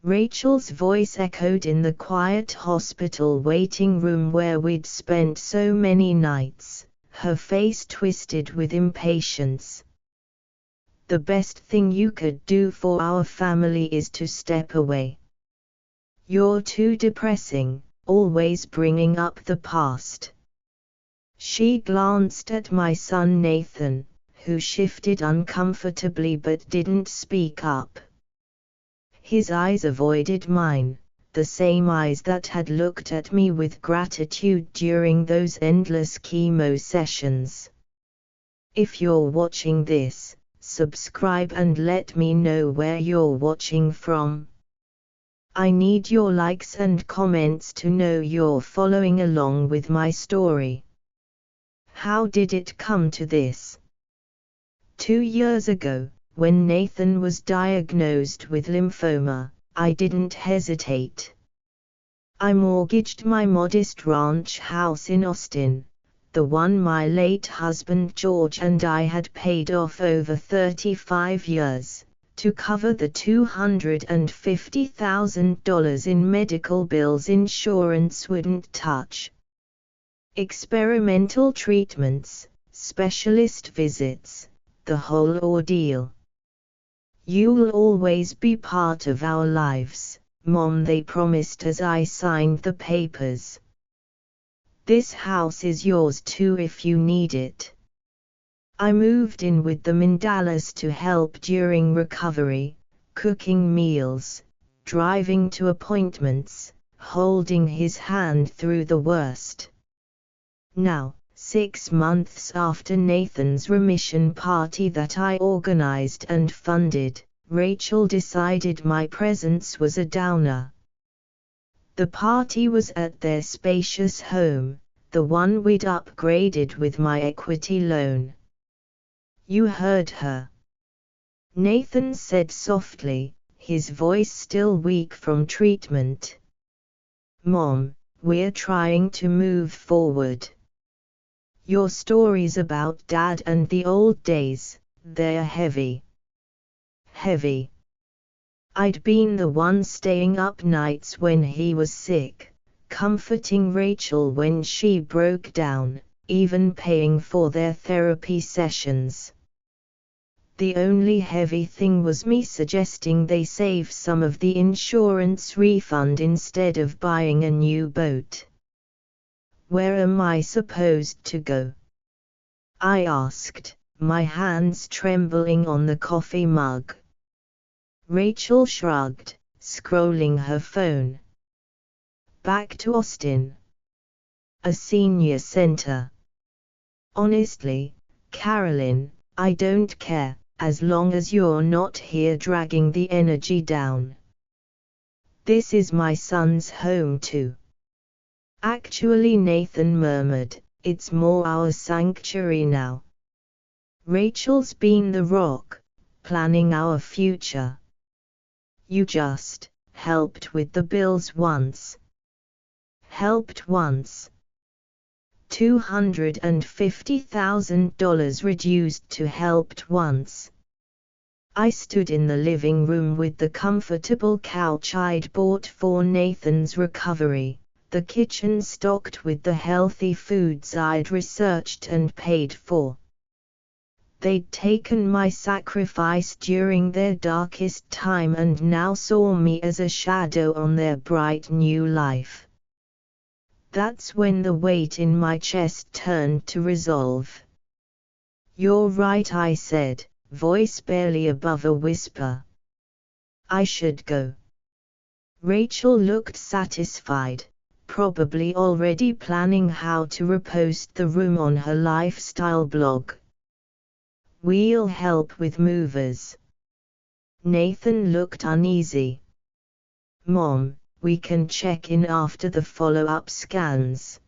Rachel's voice echoed in the quiet hospital waiting room where we'd spent so many nights, her face twisted with impatience. The best thing you could do for our family is to step away. You're too depressing, always bringing up the past. She glanced at my son Nathan, who shifted uncomfortably but didn't speak up. His eyes avoided mine, the same eyes that had looked at me with gratitude during those endless chemo sessions. If you're watching this, subscribe and let me know where you're watching from. I need your likes and comments to know you're following along with my story. How did it come to this? 2 years ago, when Nathan was diagnosed with lymphoma, I didn't hesitate. I mortgaged my modest ranch house in Austin, the one my late husband George and I had paid off over 35 years, to cover the $250,000 in medical bills insurance wouldn't touch. Experimental treatments, specialist visits, the whole ordeal. You'll always be part of our lives, Mom, they promised as I signed the papers. This house is yours too if you need it. I moved in with them in Dallas to help during recovery, cooking meals, driving to appointments, holding his hand through the worst. Now, 6 months after Nathan's remission party that I organized and funded, Rachel decided my presence was a downer. The party was at their spacious home, the one we'd upgraded with my equity loan. You heard her. Nathan said softly, his voice still weak from treatment. Mom, we're trying to move forward. Your stories about Dad and the old days, they're heavy. Heavy. I'd been the one staying up nights when he was sick, comforting Rachel when she broke down, even paying for their therapy sessions. The only heavy thing was me suggesting they save some of the insurance refund instead of buying a new boat. Where am I supposed to go? I asked, my hands trembling on the coffee mug. Rachel shrugged, scrolling her phone. Back to Austin. A senior center. Honestly, Carolyn, I don't care, as long as you're not here dragging the energy down. This is my son's home too. Actually, Nathan murmured, it's more our sanctuary now. Rachel's been the rock, planning our future. You just helped with the bills once. Helped once. $250,000 reduced to helped once. I stood in the living room with the comfortable couch I'd bought for Nathan's recovery, the kitchen stocked with the healthy foods I'd researched and paid for. They'd taken my sacrifice during their darkest time and now saw me as a shadow on their bright new life. That's when the weight in my chest turned to resolve. You're right, I said, voice barely above a whisper. I should go. Rachel looked satisfied, probably already planning how to repost the room on her lifestyle blog. We'll help with movers. Nathan looked uneasy. Mom, we can check in after the follow-up scans.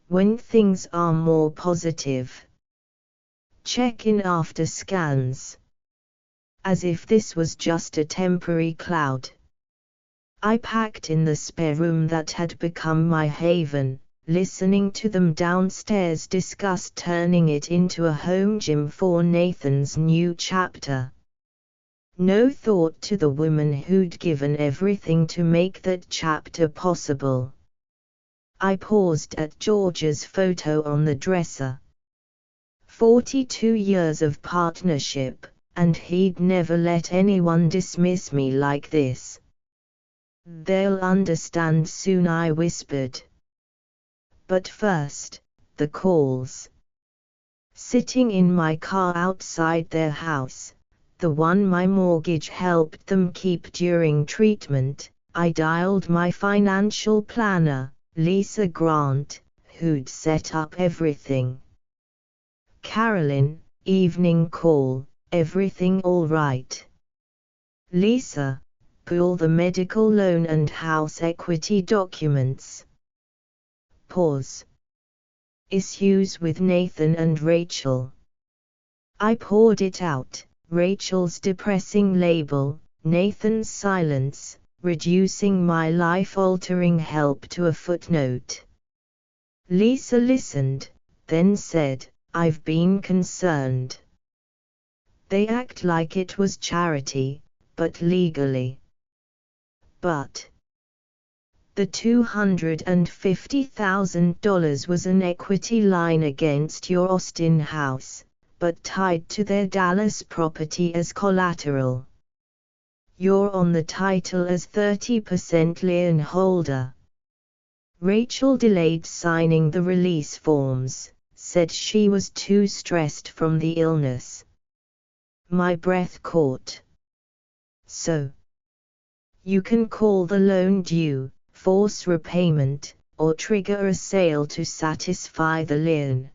When things are more positive. Check in after scans. As if this was just a temporary cloud. I packed in the spare room that had become my haven, listening to them downstairs discuss turning it into a home gym for Nathan's new chapter. No thought to the woman who'd given everything to make that chapter possible. I paused at George's photo on the dresser. 42 years of partnership, and he'd never let anyone dismiss me like this. They'll understand soon, I whispered. But first, the calls. Sitting in my car outside their house, the one my mortgage helped them keep during treatment, I dialed my financial planner, Lisa Grant, who'd set up everything. Carolyn, evening call, everything all right? Lisa, pull the medical loan and house equity documents. Pause. Issues with Nathan and Rachel. I poured it out. Rachel's depressing label, Nathan's silence, reducing my life-altering help to a footnote. Lisa listened, then said, I've been concerned. They act like it was charity, but legally. But the $250,000 was an equity line against your Austin house, but tied to their Dallas property as collateral. You're on the title as 30% lien holder. Rachel delayed signing the release forms, said she was too stressed from the illness. My breath caught. So, you can call the loan due, force repayment, or trigger a sale to satisfy the lien.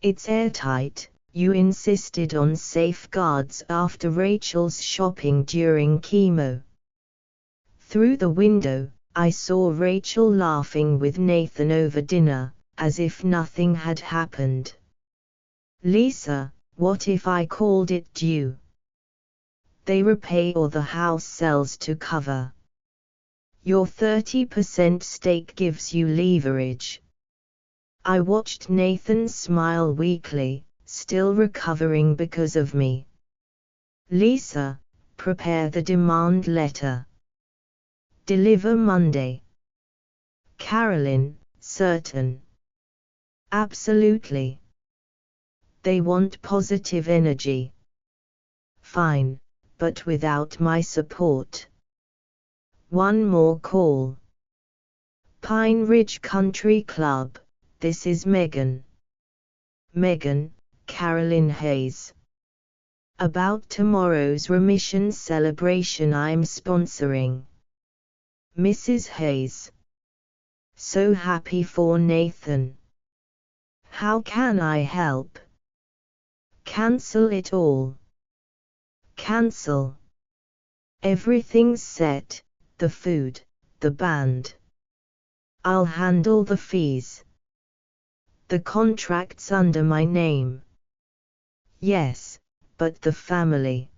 It's airtight. You insisted on safeguards after Rachel's shopping during chemo. Through the window, I saw Rachel laughing with Nathan over dinner, as if nothing had happened. Lisa, what if I called it due? They repay or the house sells to cover. Your 30% stake gives you leverage. I watched Nathan smile weakly, still recovering because of me. Lisa, prepare the demand letter. Deliver Monday. Carolyn, certain. Absolutely. They want positive energy. Fine, but without my support. One more call. Pine Ridge Country Club, this is Megan. Megan, Carolyn Hayes. About tomorrow's remission celebration I'm sponsoring. Mrs. Hayes. So happy for Nathan. How can I help? Cancel it all. Cancel. Everything's set, the food, the band. I'll handle the fees. The contract's under my name. Yes, but the family.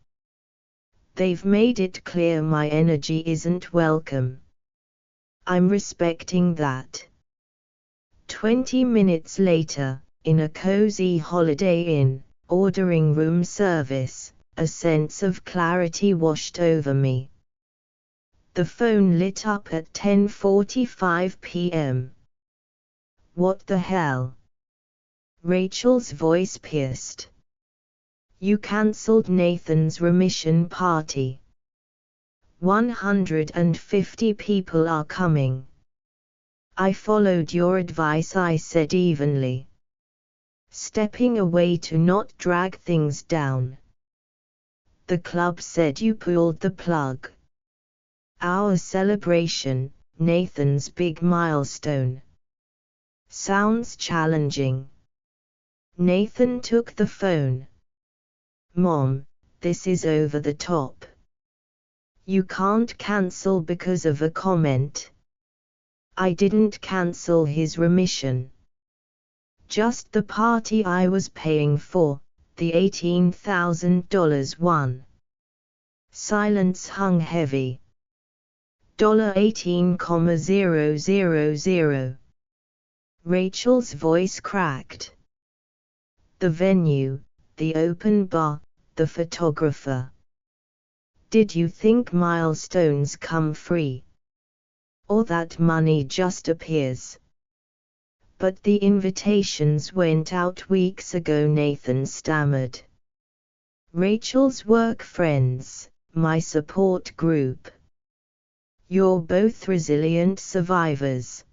They've made it clear my energy isn't welcome. I'm respecting that. 20 minutes later, in a cozy Holiday Inn, ordering room service, a sense of clarity washed over me. The phone lit up at 10:45 p.m. What the hell? Rachel's voice pierced. You cancelled Nathan's remission party. 150 people are coming. I followed your advice, I said evenly. Stepping away to not drag things down. The club said you pulled the plug. Our celebration, Nathan's big milestone. Sounds challenging. Nathan took the phone. Mom, this is over the top. You can't cancel because of a comment. I didn't cancel his remission. Just the party I was paying for, the $18,000 one. Silence hung heavy. $18,000. Rachel's voice cracked. The venue, the open bar, the photographer. Did you think milestones come free? Or that money just appears? But the invitations went out weeks ago, Nathan stammered. Rachel's work friends, my support group. You're both resilient survivors.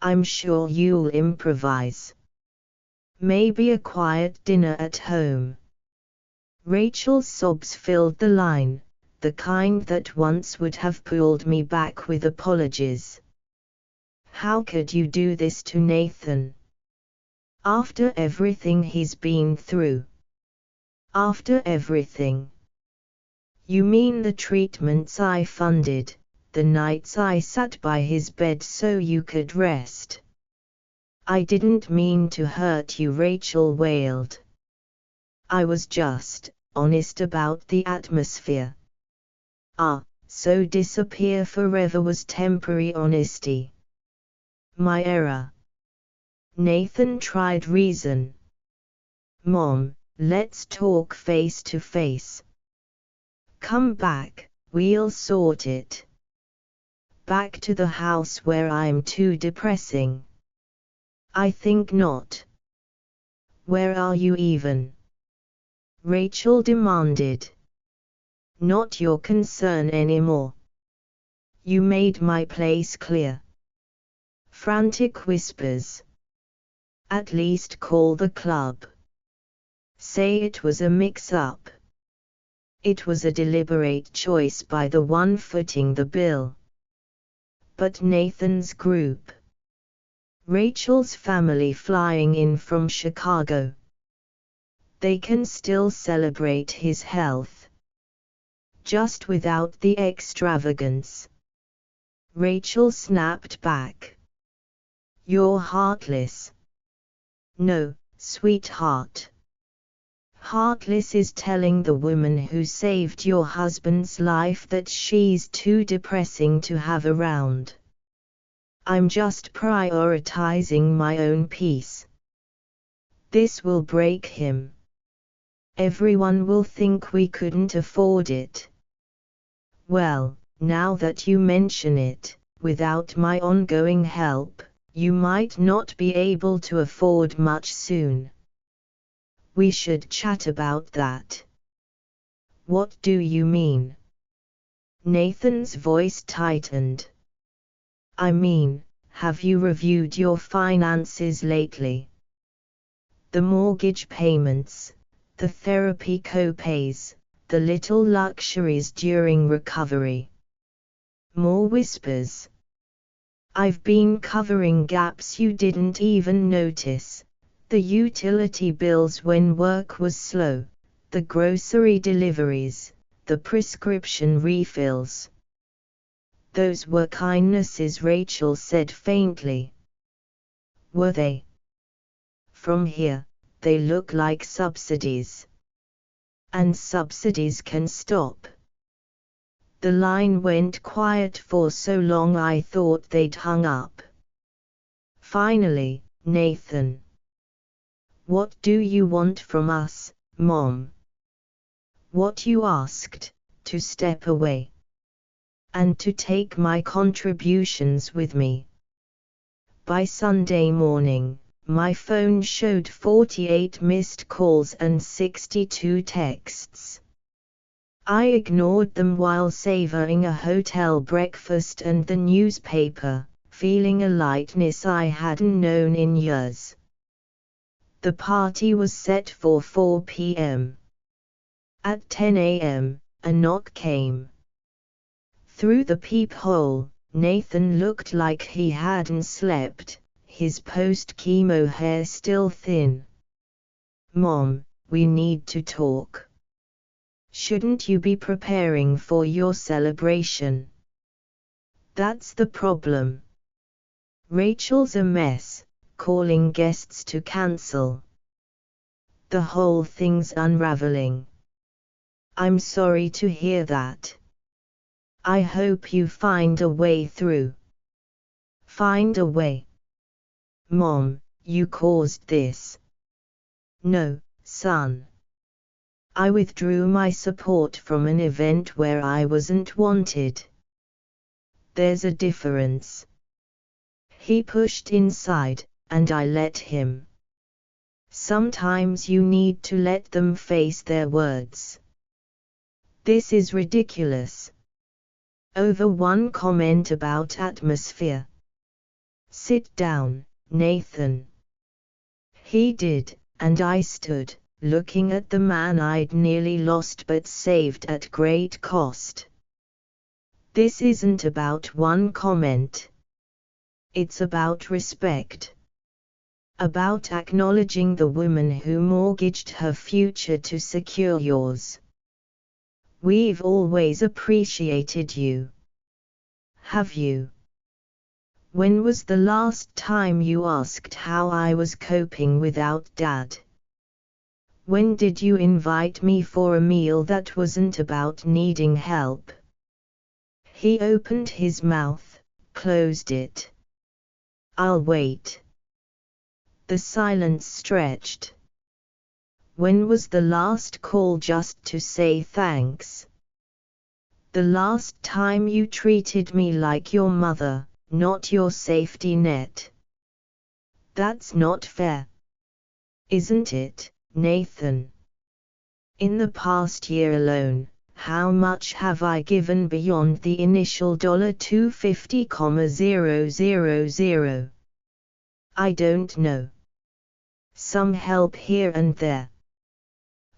I'm sure you'll improvise. Maybe a quiet dinner at home. Rachel's sobs filled the line, the kind that once would have pulled me back with apologies. How could you do this to Nathan? After everything he's been through. After everything. You mean the treatments I funded, the nights I sat by his bed so you could rest? I didn't mean to hurt you, Rachel wailed. I was just honest about the atmosphere. So disappear forever was temporary honesty. My error. Nathan tried reason. Mom, let's talk face to face. Come back, we'll sort it. Back to the house where I'm too depressing. I think not. Where are you even? Rachel demanded. Not your concern anymore. You made my place clear. Frantic whispers. At least call the club. Say it was a mix-up. It was a deliberate choice by the one footing the bill. But Nathan's group. Rachel's family flying in from Chicago. They can still celebrate his health. Just without the extravagance. Rachel snapped back. You're heartless. No, sweetheart. Heartless is telling the woman who saved your husband's life that she's too depressing to have around. I'm just prioritizing my own peace. This will break him. Everyone will think we couldn't afford it. Well, now that you mention it, without my ongoing help, you might not be able to afford much soon. We should chat about that. What do you mean? Nathan's voice tightened. I mean, have you reviewed your finances lately? The mortgage payments, the therapy co-pays, the little luxuries during recovery. More whispers. I've been covering gaps you didn't even notice. The utility bills when work was slow, the grocery deliveries, the prescription refills. Those were kindnesses, Rachel said faintly. Were they? From here, they look like subsidies. And subsidies can stop. The line went quiet for so long I thought they'd hung up. Finally, Nathan. What do you want from us, Mom? What you asked, to step away. And to take my contributions with me. By Sunday morning, my phone showed 48 missed calls and 62 texts. I ignored them while savoring a hotel breakfast and the newspaper, feeling a lightness I hadn't known in years. The party was set for 4 p.m. At 10 a.m., a knock came. Through the peephole, Nathan looked like he hadn't slept, his post-chemo hair still thin. Mom, we need to talk. Shouldn't you be preparing for your celebration? That's the problem. Rachel's a mess, calling guests to cancel. The whole thing's unraveling. I'm sorry to hear that. I hope you find a way through. Find a way. Mom, you caused this. No, son. I withdrew my support from an event where I wasn't wanted. There's a difference. He pushed inside, and I let him. Sometimes you need to let them face their words. This is ridiculous. Over one comment about atmosphere. Sit down, Nathan. He did, and I stood, looking at the man I'd nearly lost but saved at great cost. This isn't about one comment. It's about respect. About acknowledging the woman who mortgaged her future to secure yours. We've always appreciated you. Have you? When was the last time you asked how I was coping without Dad? When did you invite me for a meal that wasn't about needing help? He opened his mouth, closed it. I'll wait. The silence stretched. When was the last call just to say thanks? The last time you treated me like your mother, not your safety net. That's not fair. Isn't it, Nathan? In the past year alone, how much have I given beyond the initial $250,000? I don't know. Some help here and there.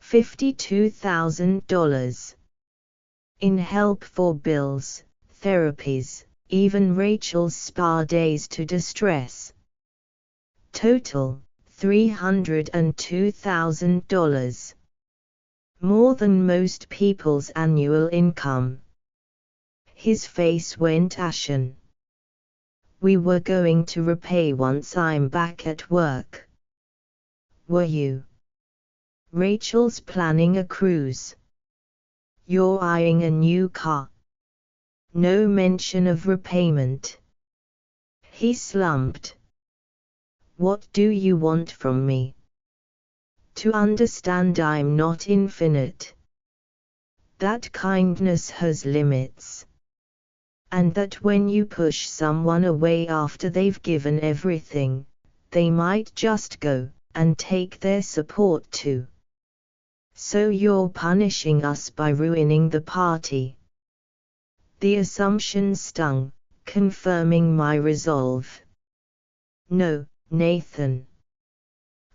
$52,000. In help for bills, therapies, even Rachel's spa days to distress. Total, $302,000. More than most people's annual income. His face went ashen. We were going to repay once I'm back at work. Were you? Rachel's planning a cruise. You're eyeing a new car. No mention of repayment. He slumped. What do you want from me? To understand I'm not infinite. That kindness has limits. And that when you push someone away after they've given everything, they might just go and take their support too. So you're punishing us by ruining the party. The assumption stung, confirming my resolve. No, Nathan.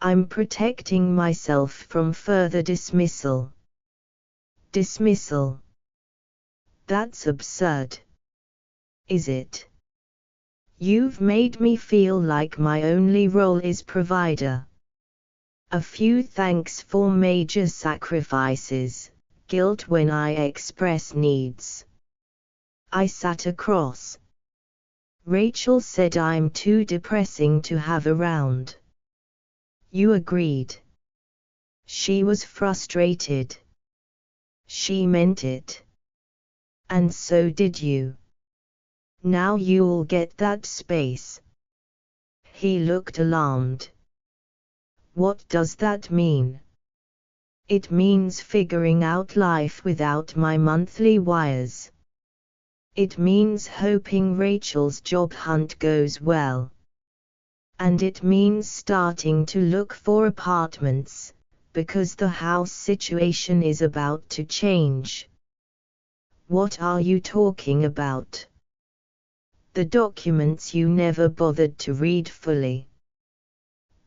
I'm protecting myself from further dismissal. Dismissal? That's absurd. Is it? You've made me feel like my only role is provider. A few thanks for major sacrifices, guilt when I express needs. I sat across. Rachel said I'm too depressing to have around. You agreed. She was frustrated. She meant it. And so did you. Now you'll get that space. He looked alarmed. What does that mean? It means figuring out life without my monthly wires. It means hoping Rachel's job hunt goes well. And it means starting to look for apartments, because the house situation is about to change. What are you talking about? The documents you never bothered to read fully.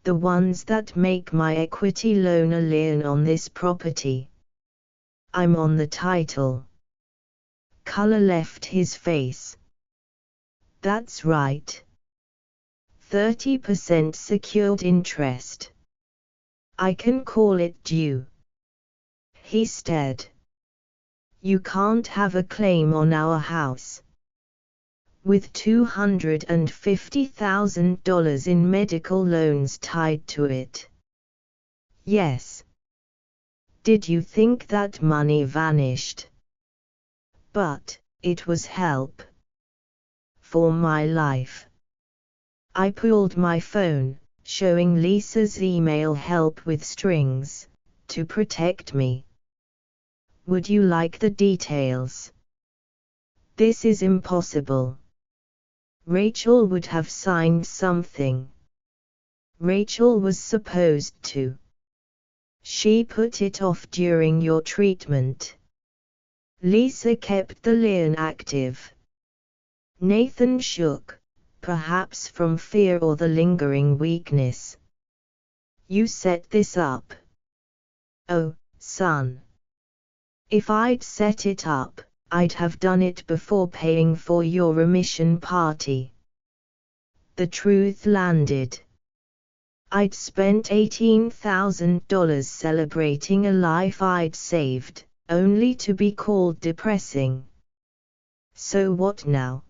The ones that make my equity loan a lien on this property. I'm on the title. Color left his face. That's right. 30% secured interest. I can call it due. He stared. You can't have a claim on our house. With $250,000 in medical loans tied to it. Yes. Did you think that money vanished? But, it was help. For my life. I pulled my phone, showing Lisa's email help with strings, to protect me. Would you like the details? This is impossible. Rachel would have signed something. Rachel was supposed to. She put it off during your treatment. Lisa kept the lien active. Nathan shook, perhaps from fear or the lingering weakness. You set this up. Oh, son. If I'd set it up, I'd have done it before paying for your remission party. The truth landed. I'd spent $18,000 celebrating a life I'd saved, only to be called depressing. So what now?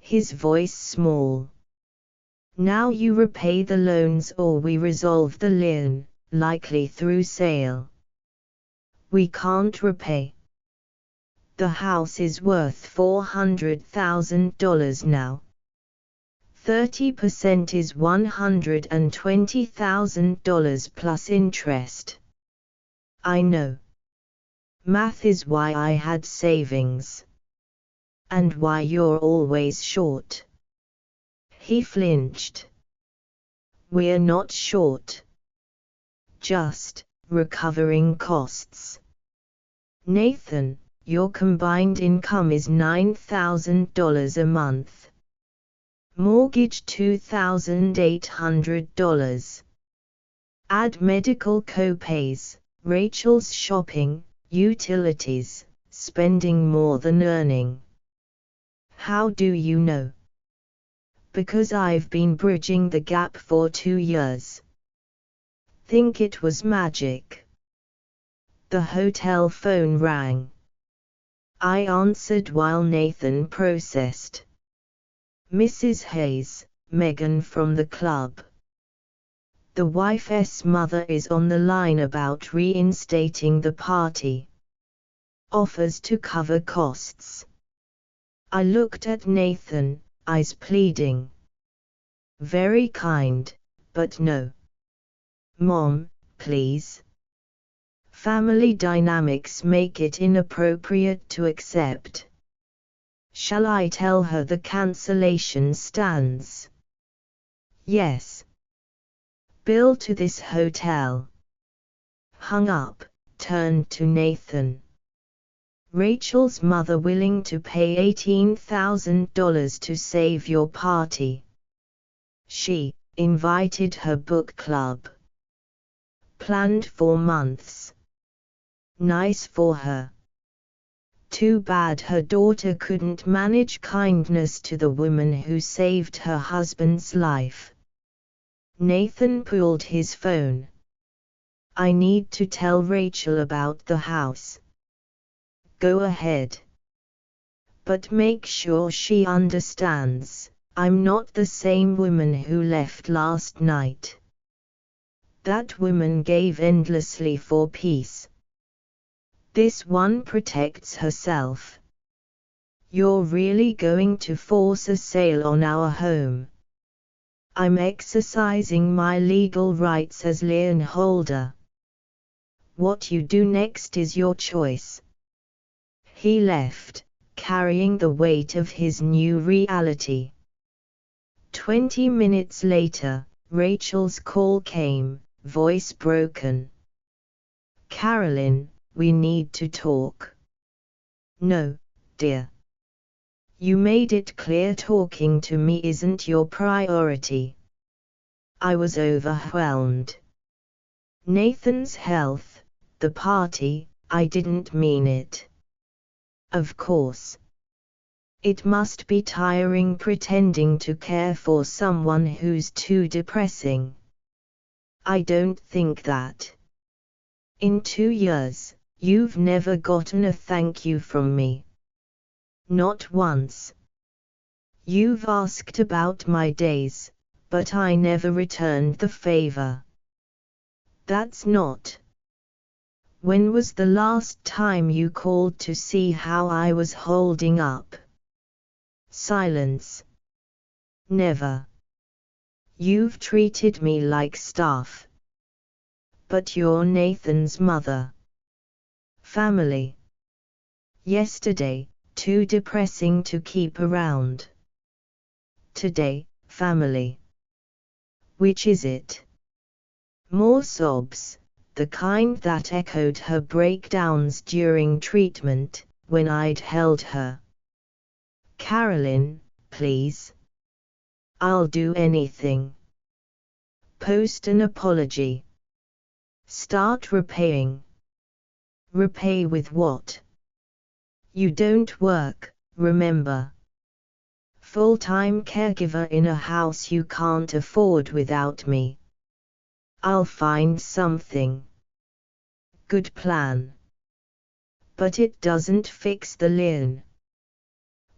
His voice small. Now you repay the loans or we resolve the lien, likely through sale. We can't repay. The house is worth $400,000 now. 30% is $120,000 plus interest. I know. Math is why I had savings. And why you're always short. He flinched. We're not short. Just recovering costs. Nathan, your combined income is $9,000 a month. Mortgage $2,800. Add medical co-pays, Rachel's shopping, utilities, spending more than earning. How do you know? Because I've been bridging the gap for 2 years. Think it was magic. The hotel phone rang. I answered while Nathan processed. Mrs. Hayes, Megan from the club. The wife's mother is on the line about reinstating the party. Offers to cover costs. I looked at Nathan, eyes pleading. Very kind, but no. Mom, please. Family dynamics make it inappropriate to accept. Shall I tell her the cancellation stands? Yes. Bill to this hotel. Hung up, turned to Nathan. Rachel's mother willing to pay $18,000 to save your party. She invited her book club. Planned for months. Nice for her. Too bad her daughter couldn't manage kindness to the woman who saved her husband's life. Nathan pulled his phone. I need to tell Rachel about the house. Go ahead. But make sure she understands, I'm not the same woman who left last night. That woman gave endlessly for peace. This one protects herself. You're really going to force a sale on our home? I'm exercising my legal rights as lien holder. What you do next is your choice. He left, carrying the weight of his new reality. 20 minutes later, Rachel's call came, voice broken. Carolyn, we need to talk. No, dear. You made it clear talking to me isn't your priority. I was overwhelmed. Nathan's health, the party, I didn't mean it. Of course. It must be tiring pretending to care for someone who's too depressing. I don't think that. In 2 years, you've never gotten a thank you from me. Not once. You've asked about my days, but I never returned the favor. That's not. When was the last time you called to see how I was holding up? Silence. Never. You've treated me like staff. But you're Nathan's mother. Family. Yesterday, too depressing to keep around. Today, family. Which is it? More sobs, the kind that echoed her breakdowns during treatment, when I'd held her. Carolyn, please. I'll do anything. Post an apology. Start repaying. Repay with what? You don't work, remember. Full-time caregiver in a house you can't afford without me. I'll find something. Good plan. But it doesn't fix the lien.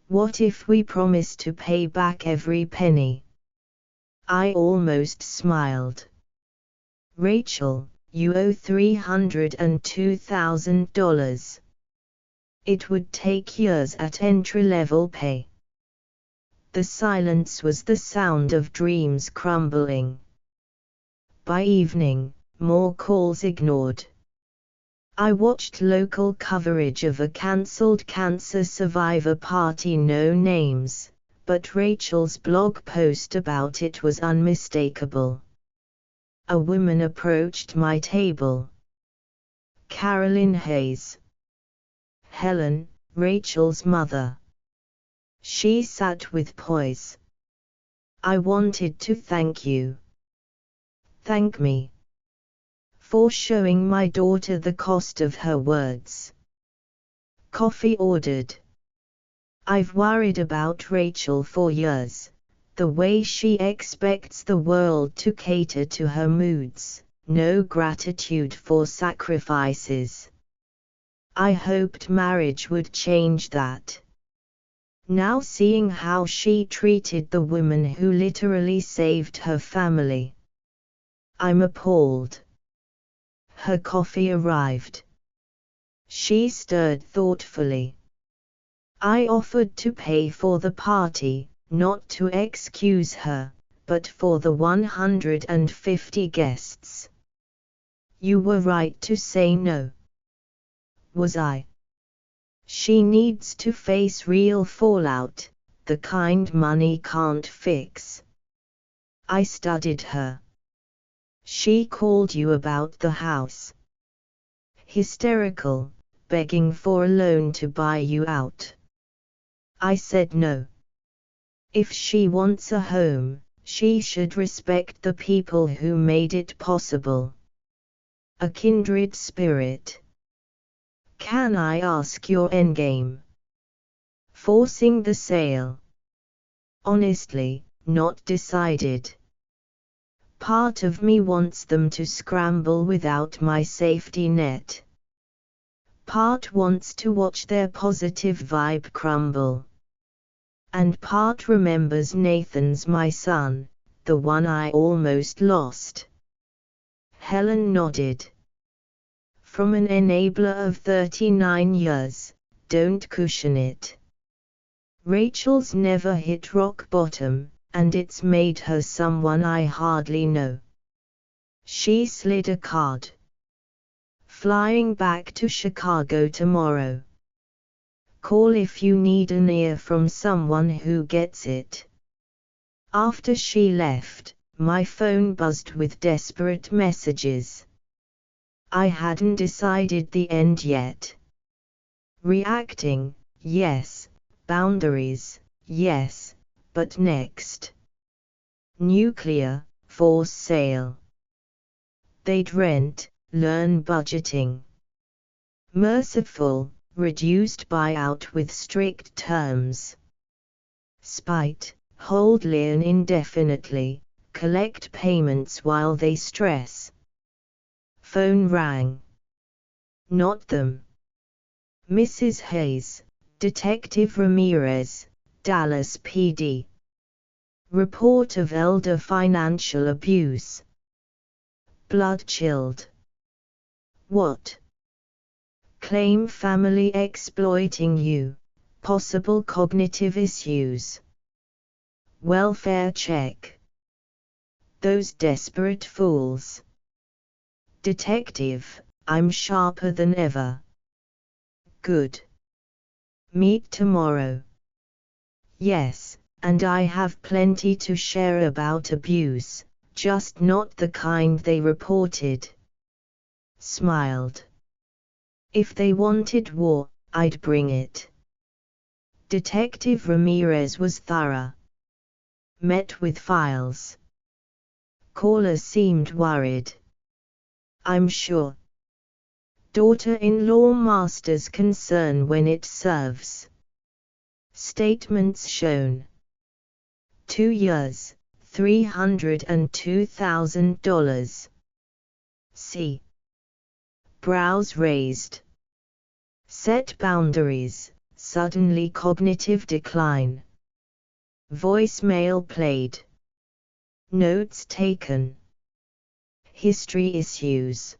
What if we promise to pay back every penny? I almost smiled. Rachel, you owe $302,000. It would take years at entry-level pay. The silence was the sound of dreams crumbling. By evening, more calls ignored. I watched local coverage of a cancelled cancer survivor party, no names, but Rachel's blog post about it was unmistakable. A woman approached my table. Carolyn Hayes. Helen, Rachel's mother. She sat with poise. I wanted to thank you. Thank me. For showing my daughter the cost of her words. Coffee ordered. I've worried about Rachel for years, the way she expects the world to cater to her moods, no gratitude for sacrifices. I hoped marriage would change that. Now seeing how she treated the woman who literally saved her family, I'm appalled. Her coffee arrived. She stirred thoughtfully. I offered to pay for the party, not to excuse her, but for the 150 guests. You were right to say no. Was I? She needs to face real fallout, the kind money can't fix. I studied her. She called you about the house. Hysterical, begging for a loan to buy you out. I said no. If she wants a home, she should respect the people who made it possible. A kindred spirit. Can I ask your endgame? Forcing the sale. Honestly, not decided. Part of me wants them to scramble without my safety net. Part wants to watch their positive vibe crumble. And part remembers Nathan's my son, the one I almost lost. Helen nodded. From an enabler of 39 years, don't cushion it. Rachel's never hit rock bottom, and it's made her someone I hardly know. She slid a card. Flying back to Chicago tomorrow. Call if you need an ear from someone who gets it. After she left, my phone buzzed with desperate messages. I hadn't decided the end yet. Reacting, yes. Boundaries, yes, but next. Nuclear, for sale. They'd rent, learn budgeting. Merciful, reduced buyout with strict terms. Spite, hold lien indefinitely, collect payments while they stress. Phone rang. Not them. Mrs. Hayes, Detective Ramirez, Dallas PD. Report of elder financial abuse. Blood chilled. What? Claim family exploiting you, possible cognitive issues. Welfare check. Those desperate fools. Detective, I'm sharper than ever. Good. Meet tomorrow. Yes, and I have plenty to share about abuse, just not the kind they reported. Smiled. If they wanted war, I'd bring it. Detective Ramirez was thorough. Met with files. Caller seemed worried. I'm sure. Daughter-in-law masters concern when it serves. Statements shown. 2 years, $302,000. C. Brows raised. Set boundaries, suddenly cognitive decline. Voicemail played. Notes taken. History issues.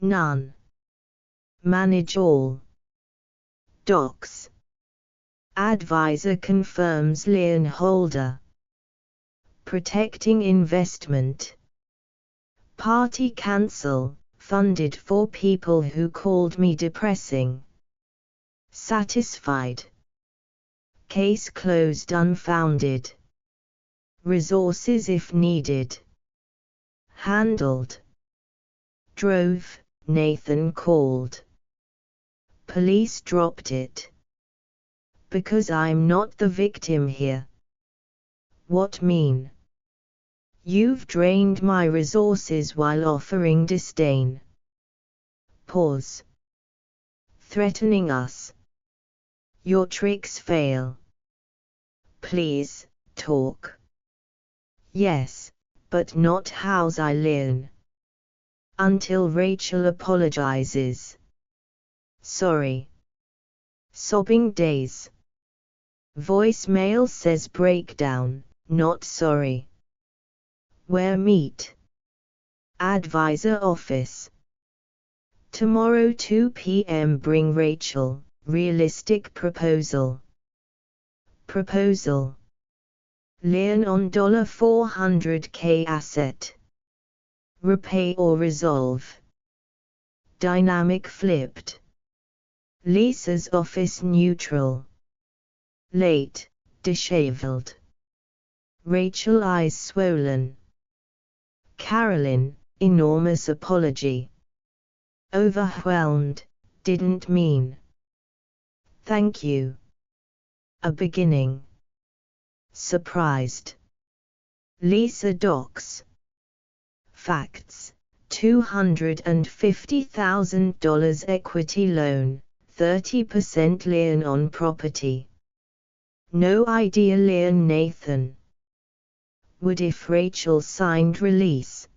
None. Manage all. Docs. Advisor confirms lien holder. Protecting investment. Party cancel, funded for people who called me depressing. Satisfied. Case closed unfounded. Resources if needed. Handled. Drove, Nathan called. Police dropped it. Because I'm not the victim here. What mean? You've drained my resources while offering disdain. Pause. Threatening us. Your tricks fail. Please, talk. Yes, but not how's I lien. Until Rachel apologizes. Sorry. Sobbing days. Voicemail says breakdown, not sorry. Where meet? Advisor office. Tomorrow 2 p.m. Bring Rachel, realistic proposal. Proposal. Lien on $400K asset. Repay or resolve. Dynamic flipped. Lisa's office neutral. Late, disheveled. Rachel eyes swollen. Carolyn, enormous apology. Overwhelmed, didn't mean. Thank you. A beginning. Surprised. Lisa docs. Facts. $250,000 equity loan, 30% lien on property. No idea lien Nathan. Would if Rachel signed release.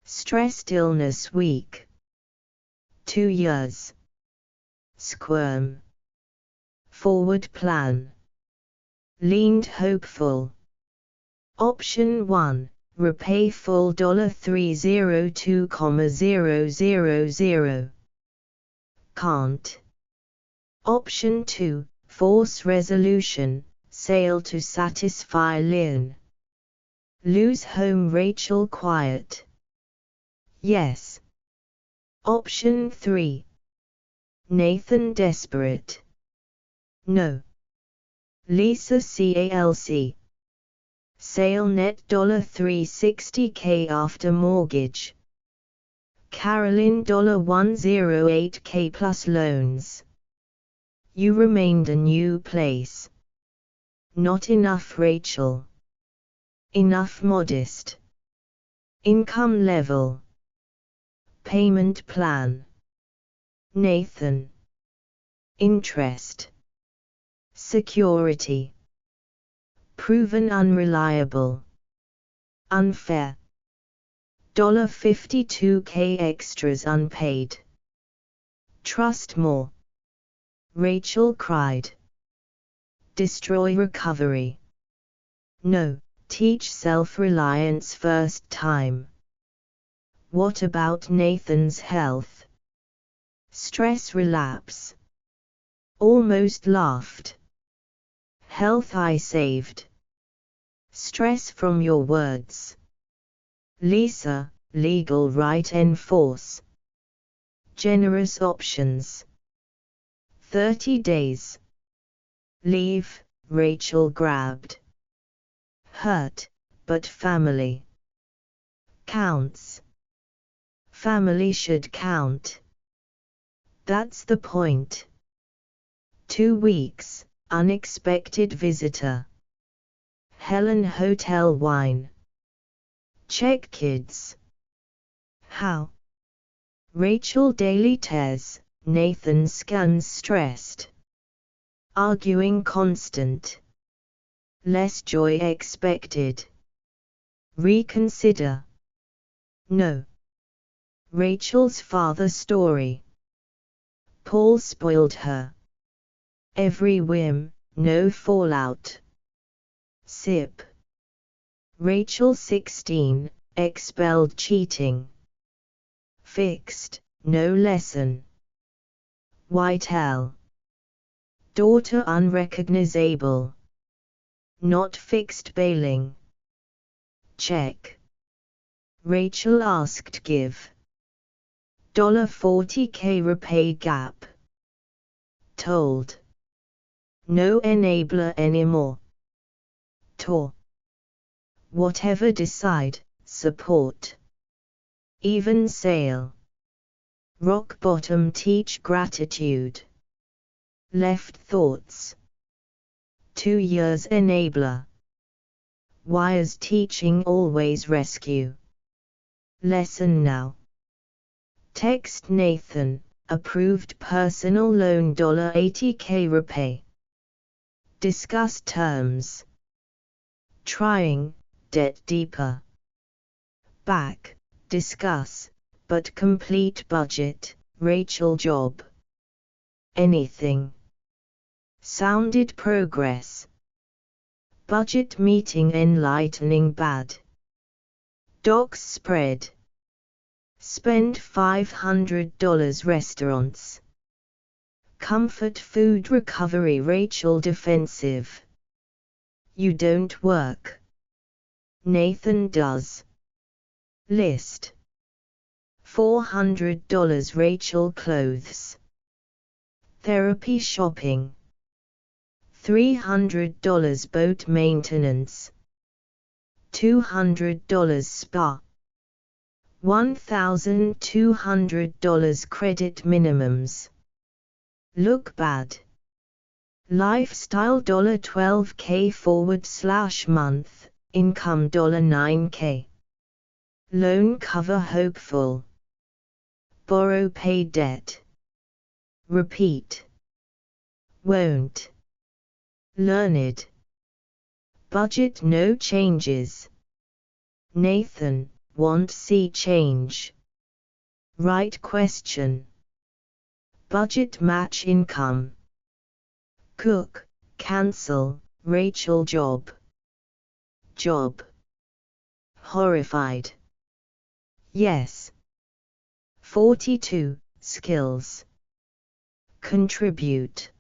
Stressed illness week. 2 years. Squirm. Forward plan. Leaned hopeful. Option 1. Repay full $302,000. Can't. Option 2. Force resolution, sale to satisfy lien. Lose home Rachel quiet. Yes. Option 3. Nathan desperate. No. Lisa CALC. Sale net $360K after mortgage. Carolyn $108K plus loans. You remained a new place. Not enough Rachel. Enough modest. Income level. Payment plan. Nathan. Interest. Security. Proven unreliable. Unfair. $52K extras unpaid. Trust more. Rachel cried. Destroy recovery. No, teach self-reliance first time. What about Nathan's health? Stress relapse. Almost laughed. Health I saved. Stress from your words. Lisa, legal right enforce. Generous options. 30 days. Leave, Rachel grabbed. Hurt, but family counts. Family should count. That's the point. 2 weeks, unexpected visitor. Helen Hotel wine. Check kids. How? Rachel daily tears, Nathan scans stressed. Arguing constant. Less joy expected. Reconsider. No. Rachel's father story. Paul spoiled her. Every whim, no fallout. Sip. Rachel 16, expelled cheating. Fixed, no lesson. Whitell. Daughter unrecognizable. Not fixed bailing. Check. Rachel asked give. $40K repay gap. Told. No enabler anymore. Tor. Whatever decide, support. Even sale. Rock bottom teach gratitude. Left thoughts. 2 years enabler. Wires teaching always rescue. Lesson now. Text Nathan, approved personal loan $80K repay. Discuss terms. Trying, debt deeper. Back, discuss, but complete budget, Rachel job. Anything. Sounded progress. Budget meeting enlightening bad. Docs spread. Spend $500 restaurants. Comfort food recovery Rachel defensive. You don't work. Nathan does. List. $400 Rachel clothes. Therapy shopping. $300 boat maintenance. $200 spa. $1,200 credit minimums. Look bad. Lifestyle $12K /month, income $9K. Loan cover hopeful. Borrow pay debt. Repeat. Won't. Learned. Budget no changes. Nathan, want see change. Right question. Budget match income. Cook, cancel, Rachel job. Job. Horrified. Yes. 42, skills. Contribute.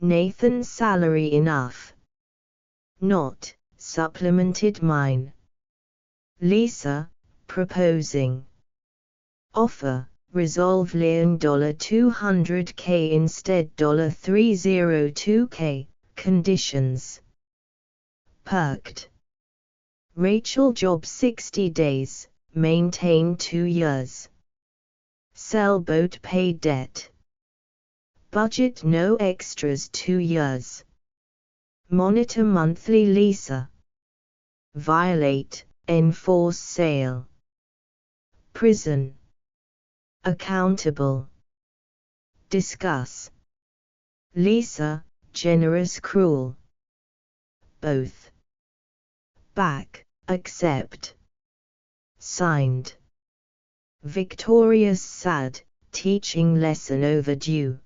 Nathan's salary enough. Not, supplemented mine. Lisa, proposing. Offer, resolve lien $200K instead $302K, conditions. Perked. Rachel job 60 days, maintain 2 years. Sell boat pay debt. Budget no extras 2 years. Monitor monthly Lisa. Violate, enforce sale. Prison. Accountable. Discuss. Lisa, generous cruel. Both. Back, accept. Signed. Victorious sad, teaching lesson overdue.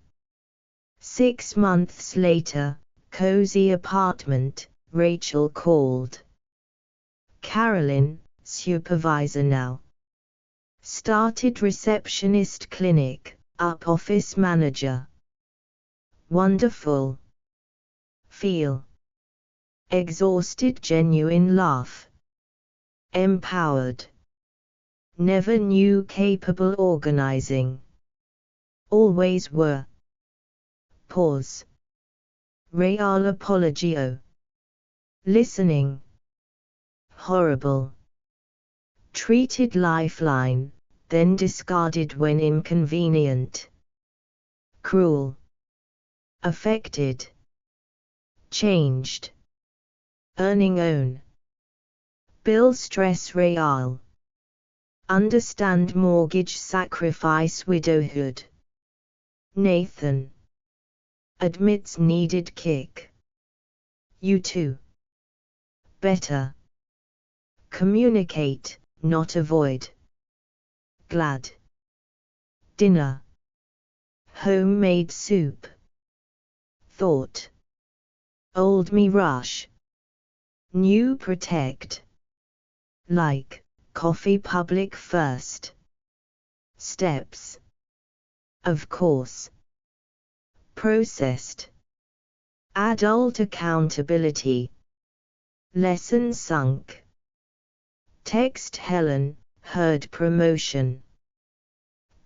6 months later, cozy apartment, Rachel called. Carolyn, supervisor now. Started receptionist clinic, up office manager. Wonderful. Feel. Exhausted genuine laugh. Empowered. Never knew capable organizing. Always were. Pause. Real apologio. Listening. Horrible. Treated lifeline, then discarded when inconvenient. Cruel. Affected. Changed. Earning own. Bill stress real. Understand mortgage sacrifice widowhood. Nathan. Admits needed kick. You too. Better. Communicate, not avoid. Glad. Dinner. Homemade soup. Thought. Old me rush. New protect. Like, coffee public first. Steps. Of course. Processed. Adult accountability. Lesson sunk. Text Helen, heard promotion.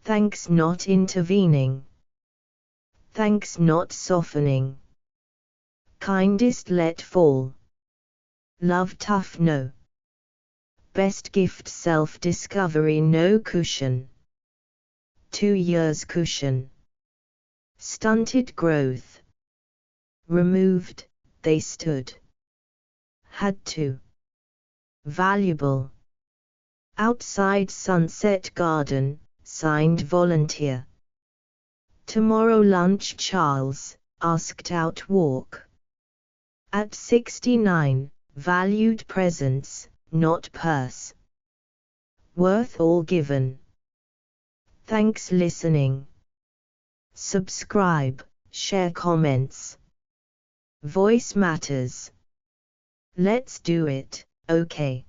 Thanks not intervening. Thanks not softening. Kindest let fall. Love tough no. Best gift self-discovery no cushion. 2 years cushion. Stunted growth. Removed, they stood. Had to. Valuable. Outside Sunset Garden, signed volunteer. Tomorrow lunch Charles, asked out walk. At 69, valued presence, not purse. Worth all given. Thanks listening. Subscribe, share comments. Voice matters. Let's do it, okay.